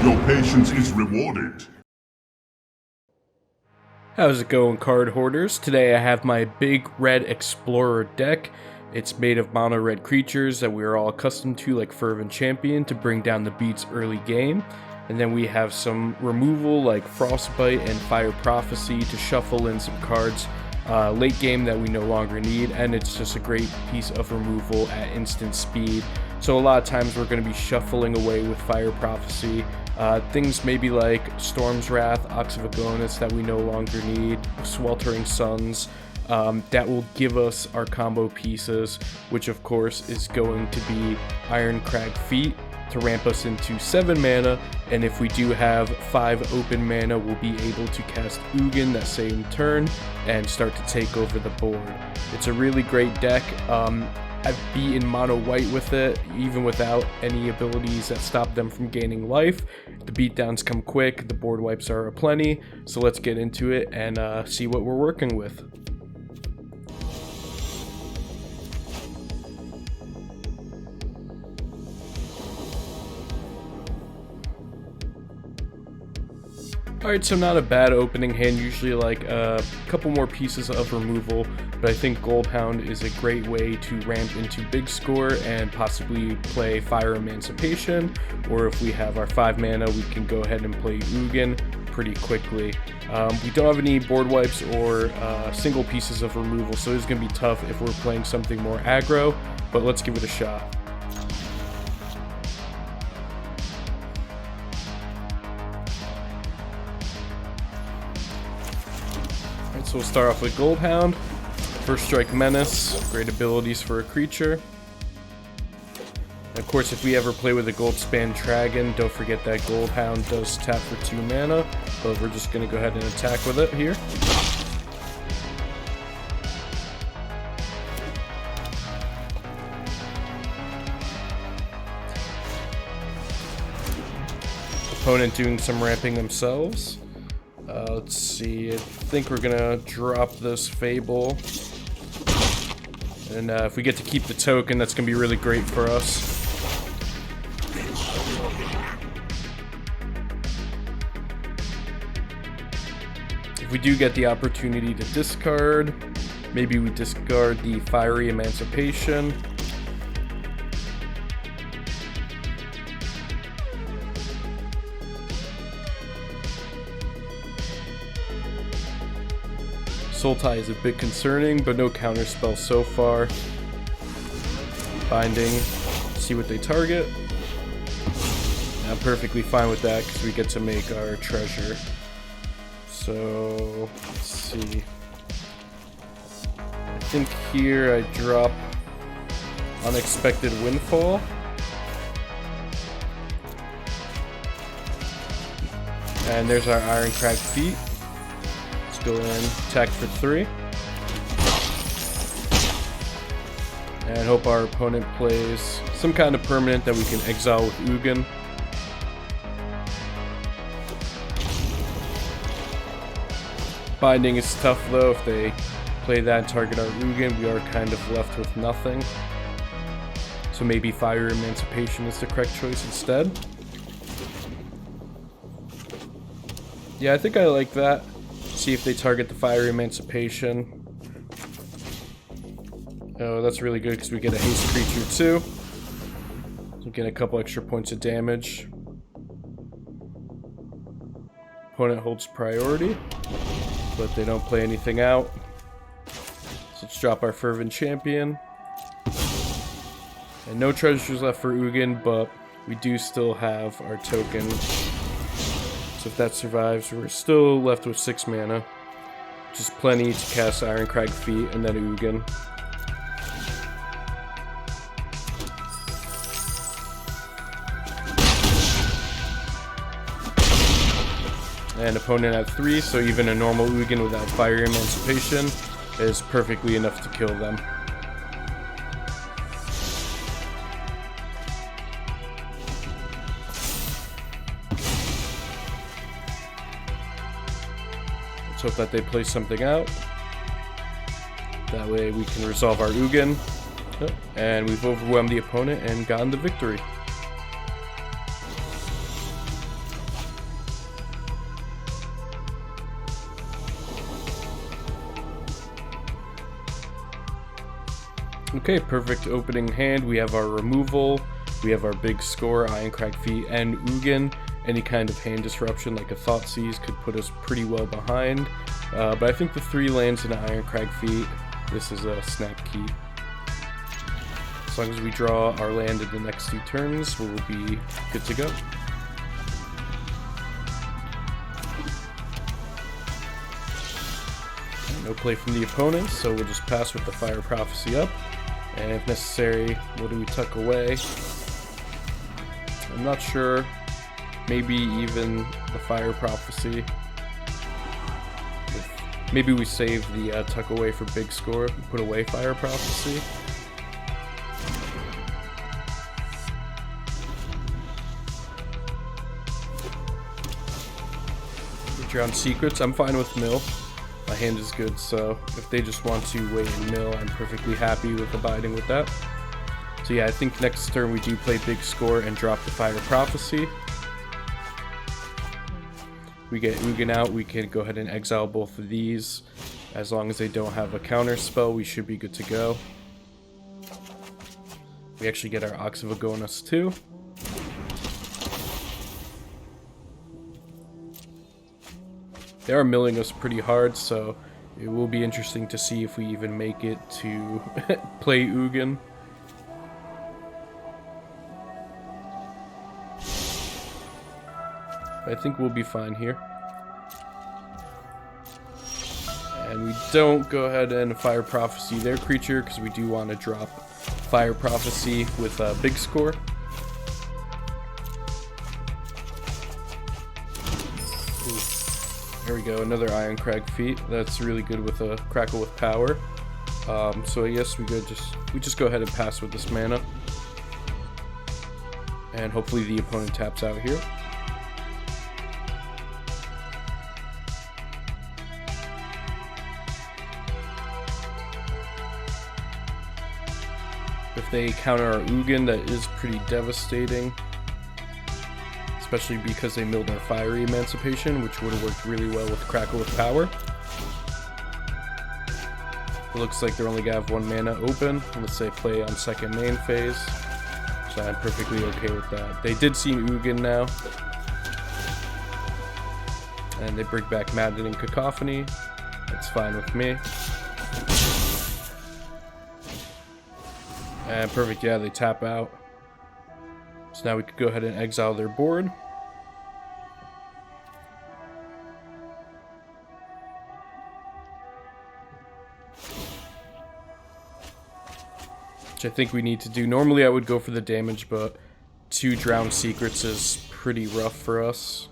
Your patience is rewarded. How's it going, card hoarders? Today I have my big red explorer deck. It's made of mono red creatures that we are all accustomed to, like Fervent Champion, to bring down the beats early game. And then we have some removal like Frostbite and Fire Prophecy to shuffle in some cards late game that we no longer need, and it's just a great piece of removal at instant speed. So a lot of times we're going to be shuffling away with Fire Prophecy. Things maybe like Storm's Wrath, Ox of Agonis that we no longer need, Sweltering Suns, that will give us our combo pieces, which of course is going to be Ironcrag Feet to ramp us into 7 mana, and if we do have 5 open mana, we'll be able to cast Ugin that same turn and start to take over the board. It's a really great deck. I've beaten mono white with it, even without any abilities that stop them from gaining life. The beatdowns come quick, the board wipes are aplenty, so let's get into it and see what we're working with. Alright, so not a bad opening hand, usually like a couple more pieces of removal, but I think Goldhound is a great way to ramp into big score and possibly play Fire Emancipation, or if we have our 5 mana, we can go ahead and play Ugin pretty quickly. We don't have any board wipes or single pieces of removal, so it's going to be tough if we're playing something more aggro, but let's give it a shot. So we'll start off with Goldhound. First Strike Menace, great abilities for a creature. And of course, if we ever play with a Goldspan Dragon, don't forget that Goldhound does tap for 2 mana, but we're just going to go ahead and attack with it here. Opponent doing some ramping themselves. Let's see, I think we're gonna drop this Fable, and if we get to keep the token, that's gonna be really great for us. If we do get the opportunity to discard, maybe we discard the Fiery Emancipation. Sultai is a bit concerning, but no counter spell so far. Binding, see what they target. I'm perfectly fine with that because we get to make our treasure. So, let's see. I think here I drop Unexpected Windfall. And there's our Ironcrag Feet. Go in, attack for 3, and hope our opponent plays some kind of permanent that we can exile with Ugin. Binding is tough though. If they play that and target our Ugin, we are kind of left with nothing. So maybe Fire Emancipation is the correct choice instead. Yeah, I think I like that. See if they target the Fire Emancipation. Oh, that's really good because we get a haste creature too. So get a couple extra points of damage. Opponent holds priority, but they don't play anything out. So let's drop our Fervent Champion. And no treasures left for Ugin, but we do still have our token. So if that survives, we're still left with 6 mana. Which is plenty to cast Ironcrag Feet and then Ugin. And opponent at 3, so even a normal Ugin without Fire Emancipation is perfectly enough to kill them. Let's hope that they play something out. That way we can resolve our Ugin. And we've overwhelmed the opponent and gotten the victory. Okay, perfect opening hand. We have our removal, we have our big score, Ironcrag Feet, and Ugin. Any kind of hand disruption like a Thoughtseize could put us pretty well behind. But I think the 3 lands in Ironcrag Feet, this is a snap key. As long as we draw our land in the next 2 turns, we'll be good to go. No play from the opponent, so we'll just pass with the Fire Prophecy up. And if necessary, what do we tuck away? I'm not sure. Maybe even the Fire Prophecy. Maybe we save the tuck away for big score and put away Fire Prophecy. Drown Secrets, I'm fine with mill. My hand is good, so if they just want to wait and mill, I'm perfectly happy with abiding with that. So yeah, I think next turn we do play big score and drop the Fire Prophecy. We get Ugin out, we can go ahead and exile both of these. As long as they don't have a counter spell, we should be good to go. We actually get our Ox of Agonas too. They are milling us pretty hard, so it will be interesting to see if we even make it to play Ugin. I think we'll be fine here. And we don't go ahead and Fire Prophecy their creature because we do want to drop Fire Prophecy with a big score. There we go, another Ironcrag Feet. That's really good with a Crackle with Power. So yes, we just go ahead and pass with this mana, and hopefully the opponent taps out here. If they counter our Ugin, that is pretty devastating. Especially because they milled our Fiery Emancipation, which would have worked really well with Crackle with Power. It looks like they're only gonna have 1 mana open unless they play on second main phase. So I'm perfectly okay with that. They did see Ugin now. And they bring back Maddening Cacophony. That's fine with me. And perfect, yeah, they tap out. So now we could go ahead and exile their board. Which I think we need to do. Normally I would go for the damage, but 2 Drowned Secrets is pretty rough for us.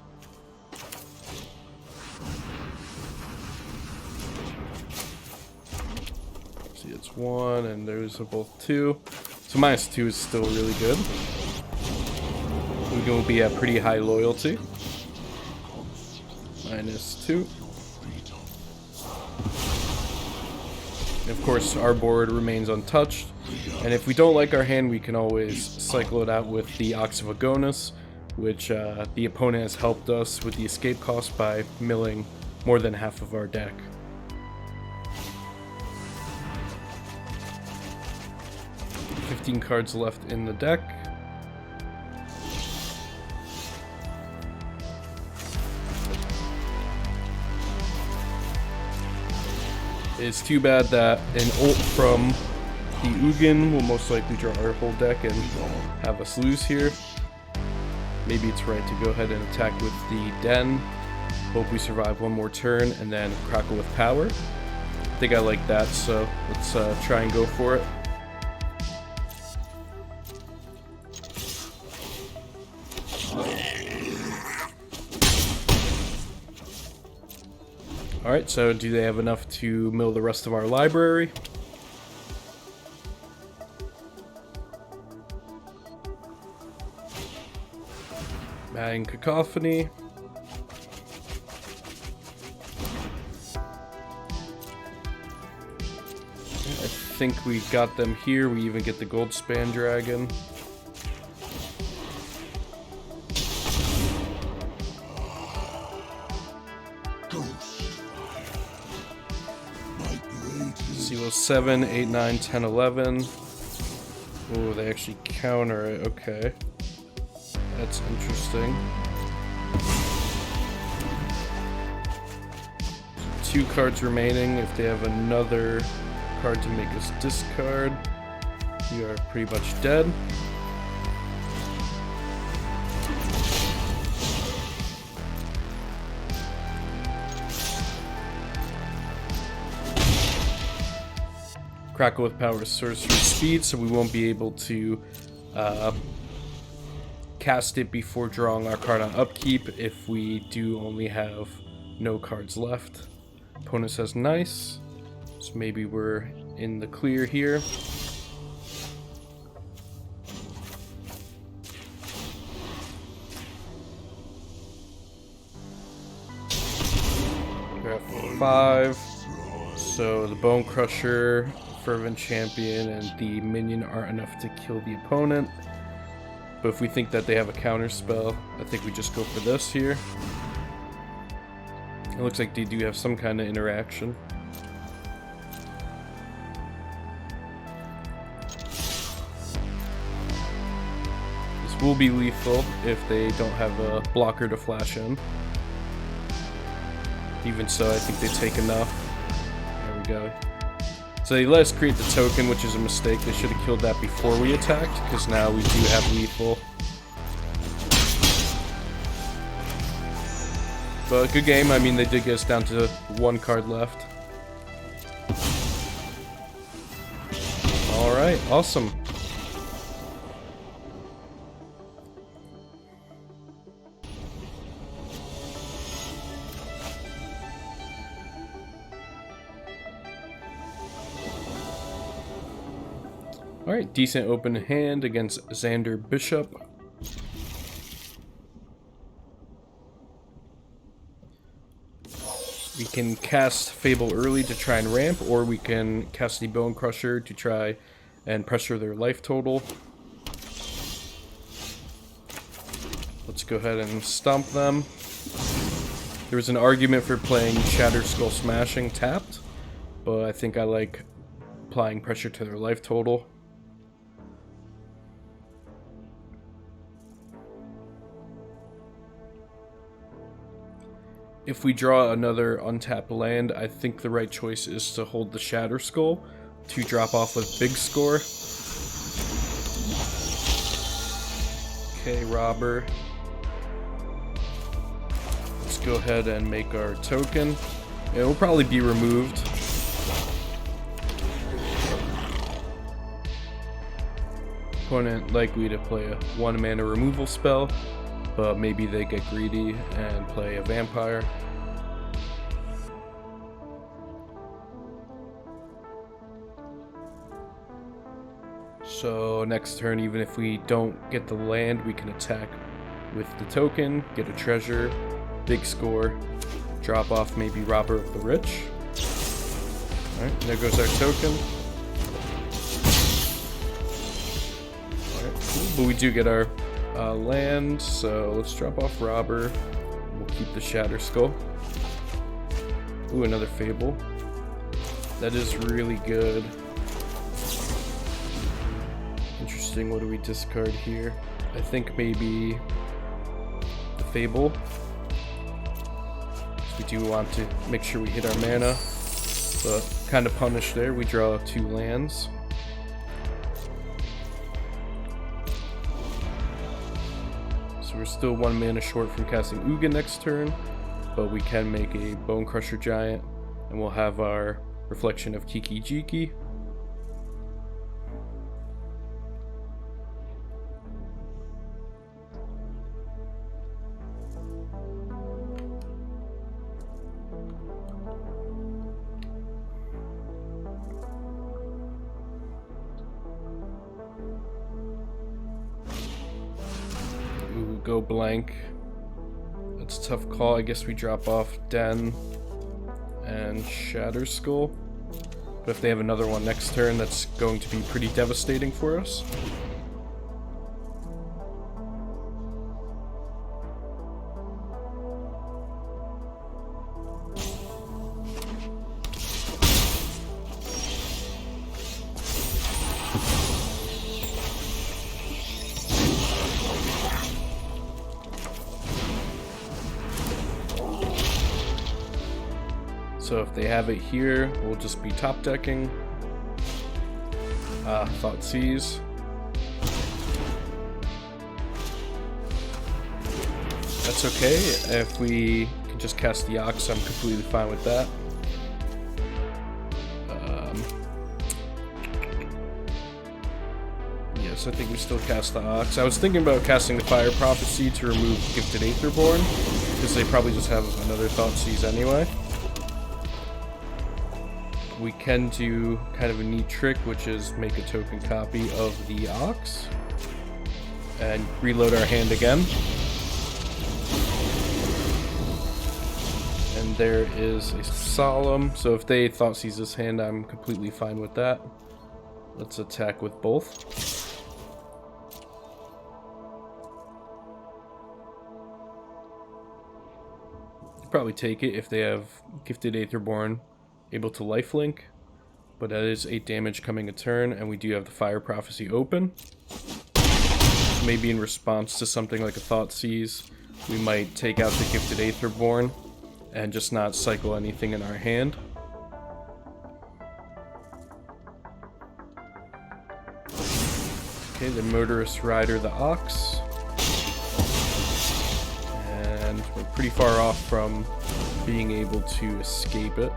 See, it's 1, and those are both 2. So -2 is still really good. Ugin will be at pretty high loyalty. -2. And of course, our board remains untouched. And if we don't like our hand, we can always cycle it out with the Ox of Agonas, which the opponent has helped us with the escape cost by milling more than half of our deck. $15 cards left in the deck. It's too bad that an ult from the Ugin will most likely draw our whole deck and have us lose here. Maybe it's right to go ahead and attack with the Den. Hope we survive 1 more turn and then Crackle with Power. I think I like that, so let's try and go for it. Alright, so do they have enough to mill the rest of our library? Adding Cacophony. I think we got them here. We even get the Gold Span Dragon. So 7, 8, 9, 10, 11. Oh, they actually counter it. Okay. That's interesting. So 2 cards remaining. If they have another card to make us discard, we are pretty much dead. Crackle with power sorcery speed, so we won't be able to cast it before drawing our card on upkeep if we do only have no cards left. Opponent says nice, so maybe we're in the clear here. We're at 5, so the Bone Crusher, Fervent Champion, and the minion aren't enough to kill the opponent. But if we think that they have a counter spell, I think we just go for this here. It looks like they do have some kind of interaction. This will be lethal if they don't have a blocker to flash in. Even so, I think they take enough. There we go. So they let us create the token, which is a mistake. They should have killed that before we attacked, because now we do have lethal. But good game. I mean, they did get us down to 1 card left. Alright, awesome. Alright, decent open hand against Xander Bishop. We can cast Fable early to try and ramp, or we can cast the Bone Crusher to try and pressure their life total. Let's go ahead and stomp them. There was an argument for playing Shatter Skull Smashing tapped, but I think I like applying pressure to their life total. If we draw another untapped land, I think the right choice is to hold the Shatter Skull to drop off with big score. Okay, Robber. Let's go ahead and make our token. It will probably be removed. Opponent likely to play a 1 mana removal spell, but maybe they get greedy and play a vampire. So next turn, even if we don't get the land, we can attack with the token, get a treasure, big score, drop off maybe Robber of the Rich. Alright, there goes our token. Alright, cool. But we do get our land, so let's drop off Robber. We'll keep the Shatter Skull. Ooh, another Fable. That is really good. Interesting, what do we discard here? I think maybe the Fable. We do want to make sure we hit our mana, but kind of punished there. We draw 2 lands. So we're still 1 mana short from casting Uga next turn, but we can make a Bone Crusher Giant, and we'll have our Reflection of Kiki Jiki. Go blank. That's a tough call. I guess we drop off Den and Shatter Skull. But if they have another one next turn, that's going to be pretty devastating for us. So if they have it here, we'll just be top decking. Thoughtseize. That's okay. If we can just cast the Ox, I'm completely fine with that. Yes, I think we still cast the Ox. I was thinking about casting the Fire Prophecy to remove Gifted Aetherborn, because they probably just have another Thoughtseize anyway. We can do kind of a neat trick, which is make a token copy of the Ox and reload our hand again. And there is a Solemn. So if they Thoughtseize this hand, I'm completely fine with that. Let's attack with both. Probably take it if they have Gifted Aetherborn able to lifelink, but that is 8 damage coming a turn, and we do have the Fire Prophecy open. Maybe in response to something like a Thoughtseize, we might take out the Gifted Aetherborn and just not cycle anything in our hand. Okay, the Murderous Rider, the Ox. And we're pretty far off from being able to escape it.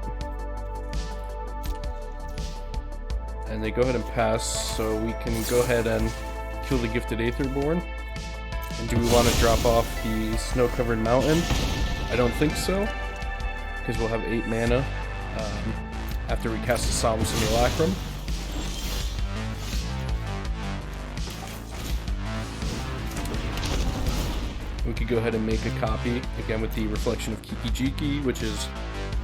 And they go ahead and pass, so we can go ahead and kill the Gifted Aetherborn. And do we want to drop off the Snow-Covered Mountain? I don't think so, because we'll have 8 mana after we cast the Solemn Simulacrum. We could go ahead and make a copy, again with the Reflection of Kiki-Jiki, which is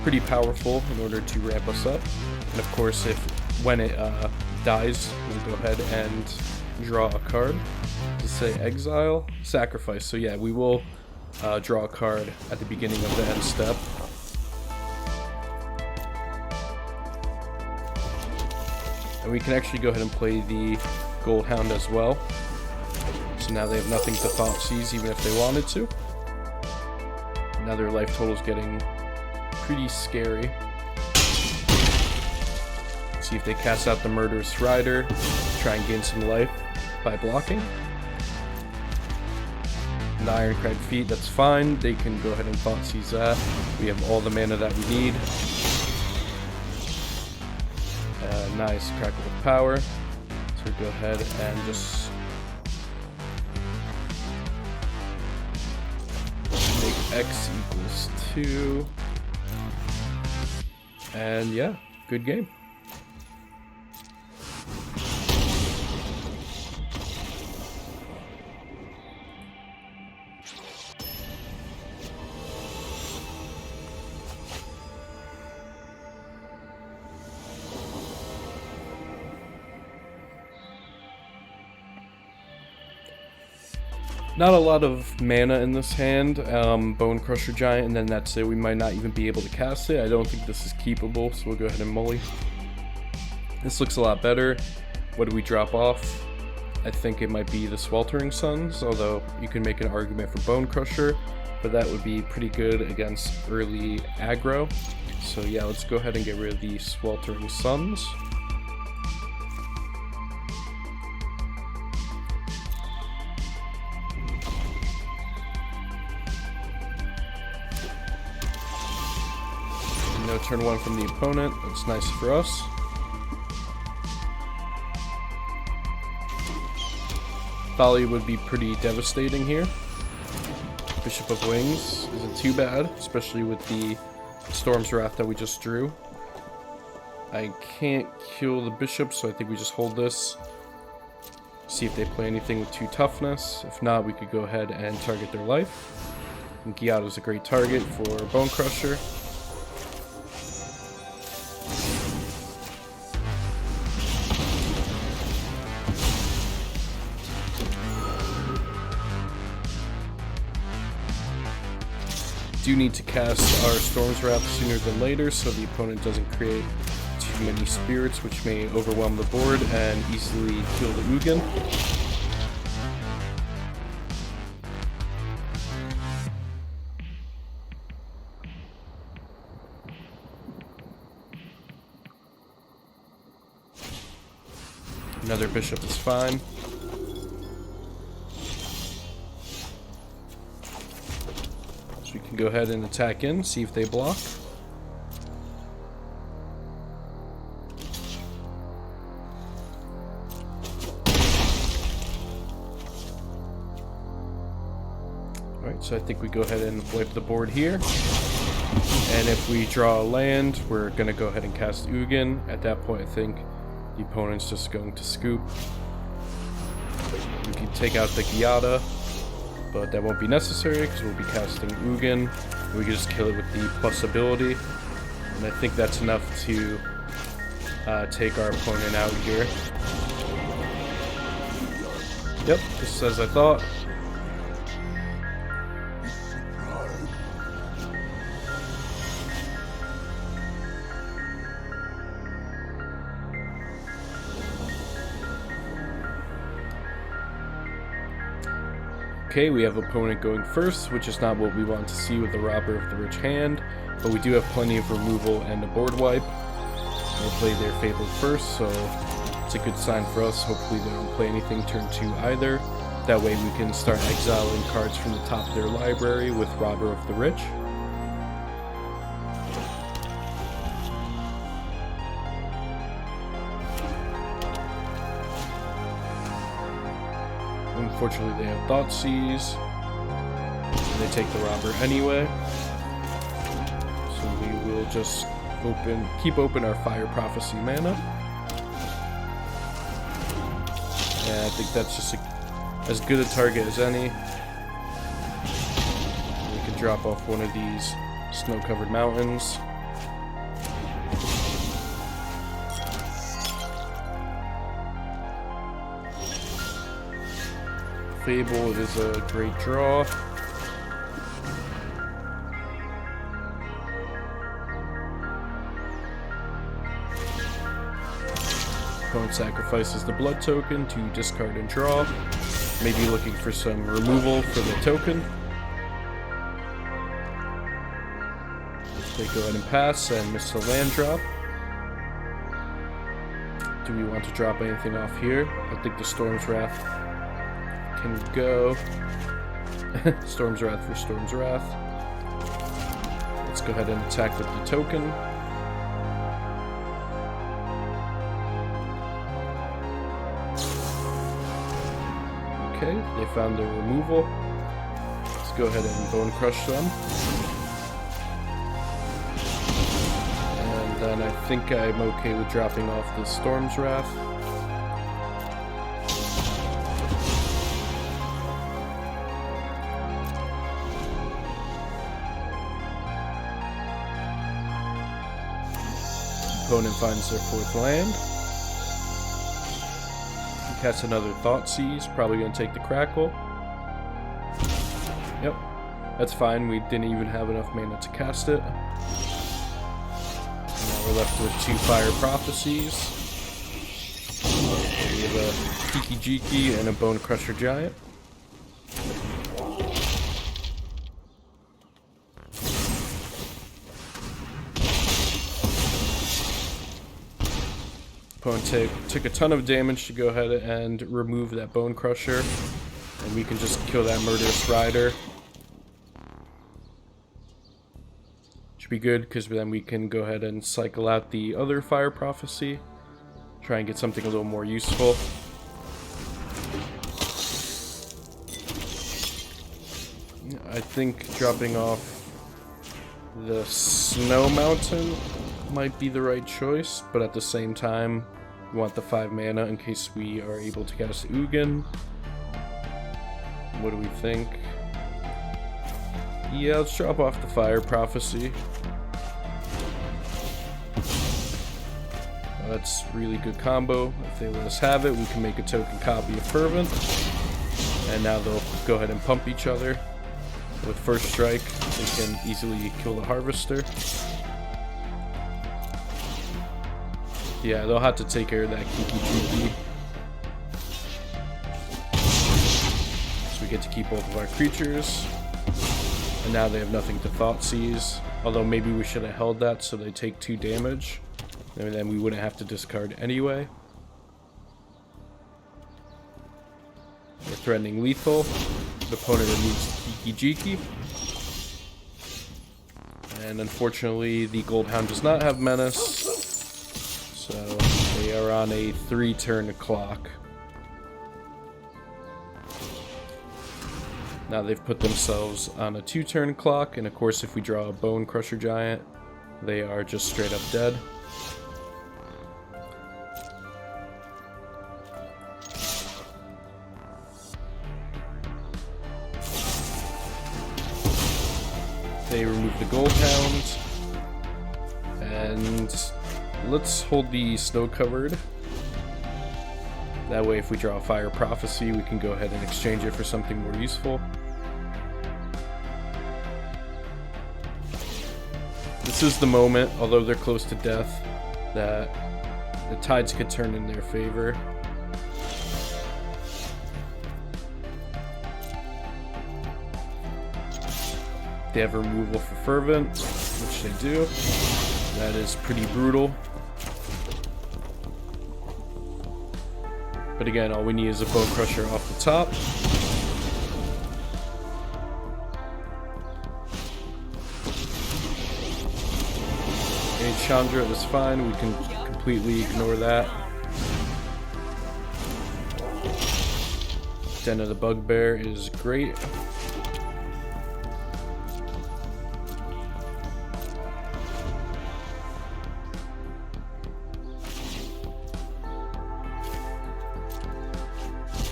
pretty powerful in order to ramp us up. And of course, when it dies, we'll go ahead and draw a card. To say exile, sacrifice. So yeah, we will draw a card at the beginning of the end step. And we can actually go ahead and play the Goldhound as well. So now they have nothing to Thoughtseize even if they wanted to. Now their life total is getting pretty scary. See if they cast out the Murderous Rider, try and gain some life by blocking. The Ironclad Feet, that's fine. They can go ahead and Thoughtseize that. We have all the mana that we need. Nice Crackle of Power. So go ahead and just make X equals 2. And yeah, good game. Not a lot of mana in this hand, Bone Crusher Giant, and then that's it. We might not even be able to cast it. I don't think this is keepable, so we'll go ahead and mully. This looks a lot better. What do we drop off? I think it might be the Sweltering Suns, although you can make an argument for Bone Crusher, but that would be pretty good against early aggro. So yeah, let's go ahead and get rid of the Sweltering Suns. No turn 1 from the opponent, that's nice for us. Folly would be pretty devastating here. Bishop of Wings isn't too bad, especially with the Storm's Wrath that we just drew. I can't kill the bishop, so I think we just hold this. See if they play anything with 2 toughness. If not, we could go ahead and target their life. And Giada is a great target for Bone Crusher. Do need to cast our Storm's Wrath sooner than later so the opponent doesn't create too many spirits, which may overwhelm the board and easily kill the Ugin. Another bishop is fine. So we can go ahead and attack in, see if they block. Alright, so I think we go ahead and wipe the board here. And if we draw a land, we're going to go ahead and cast Ugin. At that point, I think the opponent's just going to scoop. We can take out the Gyata, but that won't be necessary because we'll be casting Ugin. We can just kill it with the plus ability. And I think that's enough to take our opponent out here. Yep, just as I thought. Okay, we have opponent going first, which is not what we want to see with the Robber of the Rich hand, but we do have plenty of removal and a board wipe. They'll play their Fabled first, so it's a good sign for us. Hopefully they don't play anything turn 2 either. That way we can start exiling cards from the top of their library with Robber of the Rich. Unfortunately, they have Thoughtseize, and they take the Robber anyway. So we will just keep open our Fire Prophecy mana. And I think that's just as good a target as any. We can drop off one of these snow-covered mountains. Fable is a great draw. Opponent sacrifices the blood token to discard and draw. Maybe looking for some removal for the token. They go ahead and pass and miss the land drop. Do we want to drop anything off here? I think the Storm's Wrath can go. Storm's Wrath for Storm's Wrath. Let's go ahead and attack with the token. Okay, they found their removal. Let's go ahead and Bone Crush them. And then I think I'm okay with dropping off the Storm's Wrath. Opponent finds their 4th land. He casts another Thoughtseize, probably going to take the Crackle. Yep, that's fine. We didn't even have enough mana to cast it. And now we're left with 2 Fire Prophecies. We have a Tiki Jiki and a Bone Crusher Giant. Opponent took a ton of damage to go ahead and remove that Bone Crusher, and we can just kill that Murderous Rider. Should be good, because then we can go ahead and cycle out the other Fire Prophecy, try and get something a little more useful. I think dropping off the Snow Mountain might be the right choice, but at the same time we want the 5 mana in case we are able to cast Ugin. What do we think? Yeah, let's drop off the Fire Prophecy. That's really good combo. If they let us have it, we can make a token copy of Fervent, and now they'll go ahead and pump each other. With First Strike, they can easily kill the Harvester. Yeah, they'll have to take care of that Kiki Jiki. So we get to keep both of our creatures. And now they have nothing to Thoughtseize. Although maybe we should have held that so they take 2 damage. And then we wouldn't have to discard anyway. threatening lethal. The opponent removes Kiki Jiki. And unfortunately, the Goldhound does not have Menace. So they are on a 3-turn clock. Now they've put themselves on a 2-turn clock, and of course if we draw a Bone Crusher Giant, they are just straight up dead. They remove the Goldhound, and let's hold the Snow Covered. That way if we draw a Fire Prophecy, we can go ahead and exchange it for something more useful. This is the moment, although they're close to death, that the tides could turn in their favor. They have removal for Fervent, which they do. That is pretty brutal. But again, all we need is a Bone Crusher off the top. Chandra is fine, we can completely ignore that. Den of the Bugbear is great.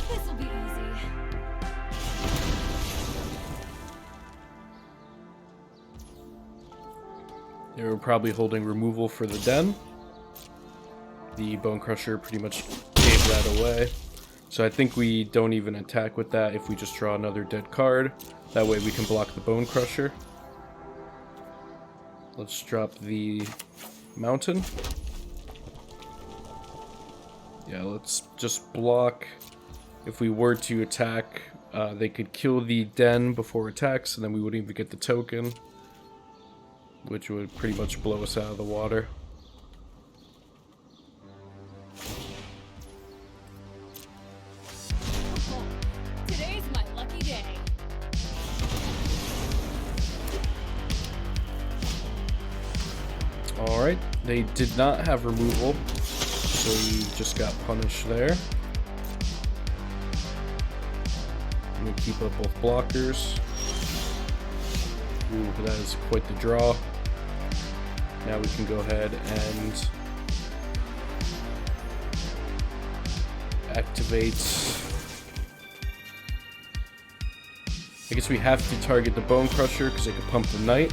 This'll be easy. They were probably holding removal for the Den. The Bone Crusher pretty much gave that away. So I think we don't even attack with that if we just draw another dead card. That way we can block the Bone Crusher. Let's drop the Mountain. Yeah, let's just block. If we were to attack, they could kill the Den before attacks, and then we wouldn't even get the token, which would pretty much blow us out of the water. Today's my lucky day. Alright, they did not have removal, so we just got punished there. I'm gonna keep up both blockers. Ooh, that is quite the draw. Now we can go ahead and activate. I guess we have to target the Bone Crusher because they can pump the Knight.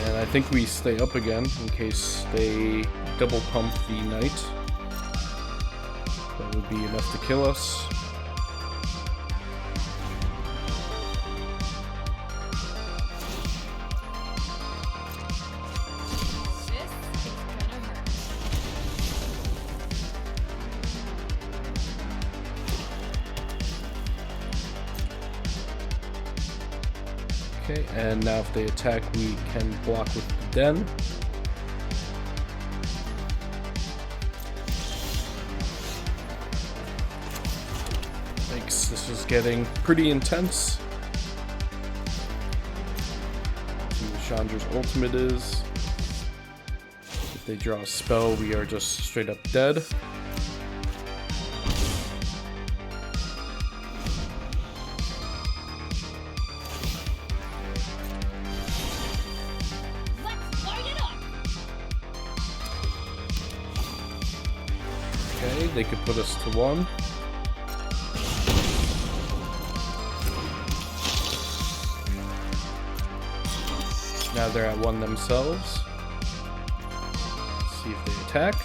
And I think we stay up again in case they double pump the Knight. That would be enough to kill us. This is gonna hurt. Okay, and now if they attack, we can block with the Den. Thanks, this is getting pretty intense. See what Chandra's ultimate is. If they draw a spell, we are just straight up dead. Let's light it up. Okay, they could put us to 1. Now they're at 1 themselves. Let's see if they attack.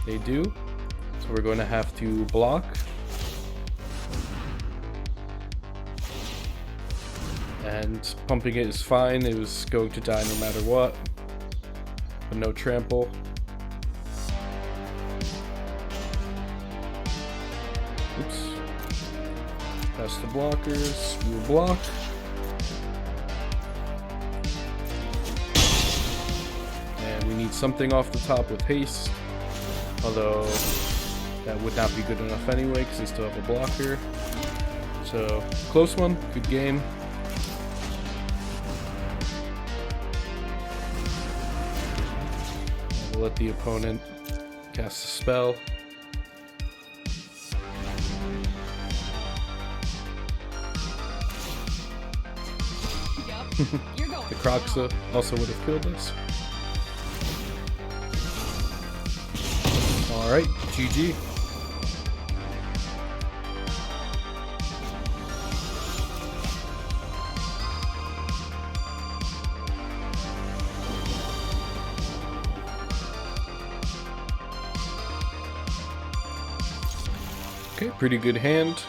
They do. So we're going to have to block. And pumping it is fine. It was going to die no matter what. But no trample. Oops. That's the blockers. We will block. something off the top with haste. Although that would not be good enough anyway because they still have a blocker. So close one, good game. We'll let the opponent cast a spell. Yup, you're going. The Croxa also would have killed us. Alright, GG. Okay, pretty good hand.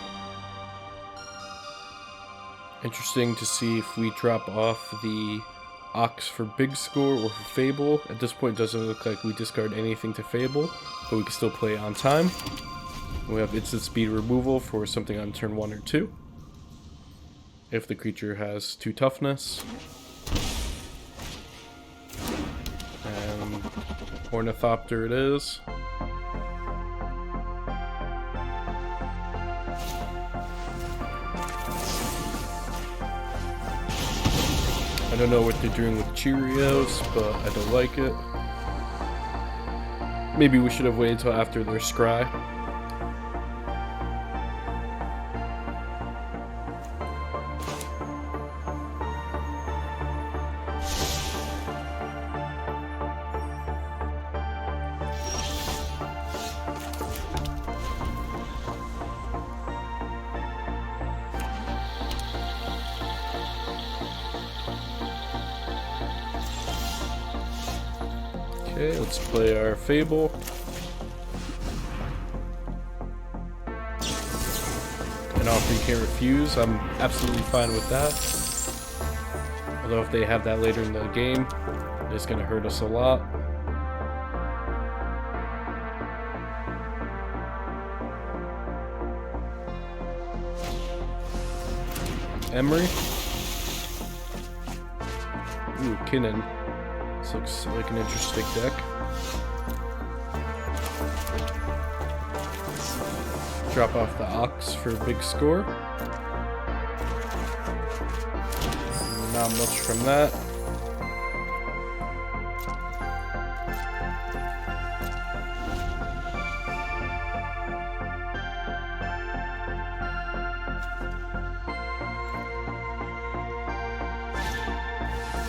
Interesting to see if we drop off the Ox for big score or for Fable. At this point, it doesn't look like we discard anything to Fable, but we can still play on time. We have instant speed removal for something on turn 1 or 2. If the creature has 2 toughness. And Ornithopter it is. I don't know what they're doing with Cheerios, but I don't like it. Maybe we should have waited until after their scry. Okay, let's play our Fable. An offer you can't refuse. I'm absolutely fine with that. Although if they have that later in the game, it's going to hurt us a lot. Emery. Ooh, Kinnan. This looks like an interesting deck. Drop off the Ox for a big score. Not much from that.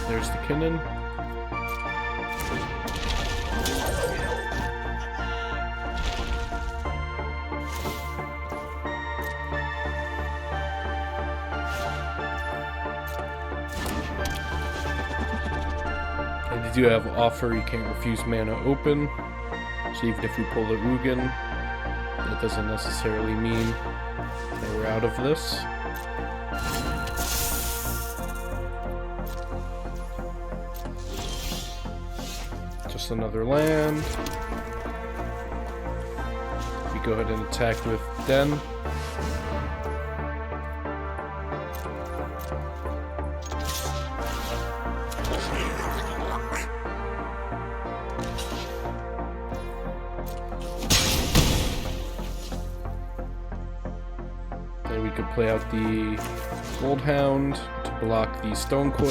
There's the Kinnan. Do have offer you can't refuse mana open, so even if we pull the Ugin, that doesn't necessarily mean that we're out of this. Just another land. We go ahead and attack with Den. We could play out the Goldhound to block the Stone Coil.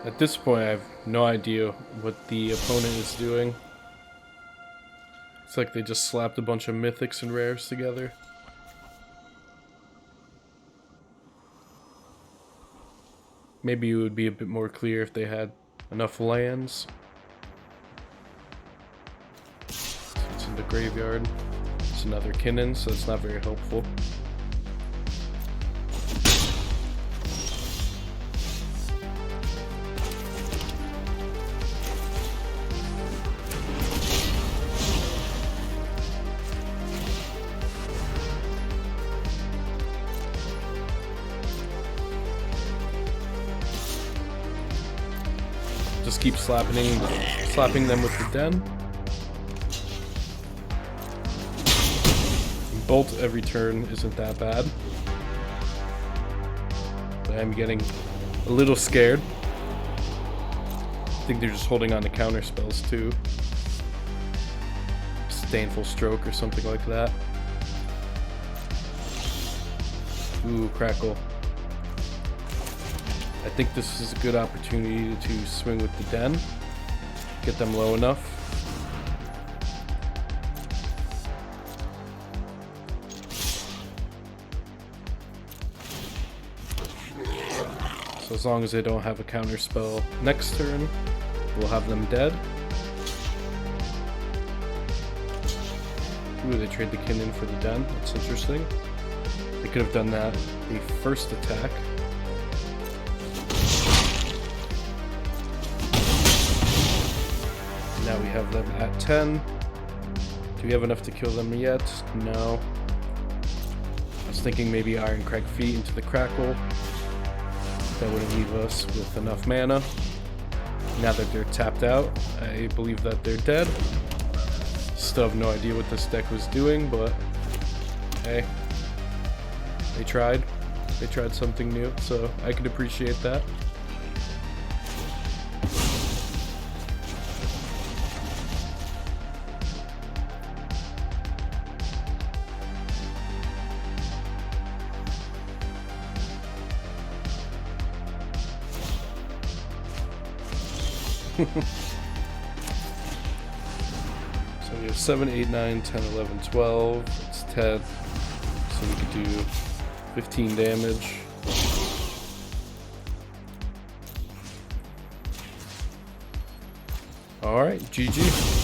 At this point, I have no idea what the opponent is doing. It's like they just slapped a bunch of mythics and rares together. Maybe it would be a bit more clear if they had enough lands. So it's in the graveyard. It's another Kinnan, so it's not very helpful. Just keep slapping them with the Den. Bolt every turn isn't that bad. But I'm getting a little scared. I think they're just holding on to counter spells too. Disdainful Stroke or something like that. Ooh, Crackle. I think this is a good opportunity to swing with the Den. Get them low enough. So as long as they don't have a counter spell next turn, we'll have them dead. Ooh, they trade the Kin in for the Den. That's interesting. They could have done that the first attack. Now we have them at 10. Do we have enough to kill them yet? No. I was thinking maybe Ironcrag Feet into the Crackle. That wouldn't leave us with enough mana. Now that they're tapped out, I believe that they're dead. Still have no idea what this deck was doing, but hey, they tried. They tried something new, so I could appreciate that. So we have 7, 8, 9, 10, 11, 12. It's 10. So we could do 15 damage. Alright, GG.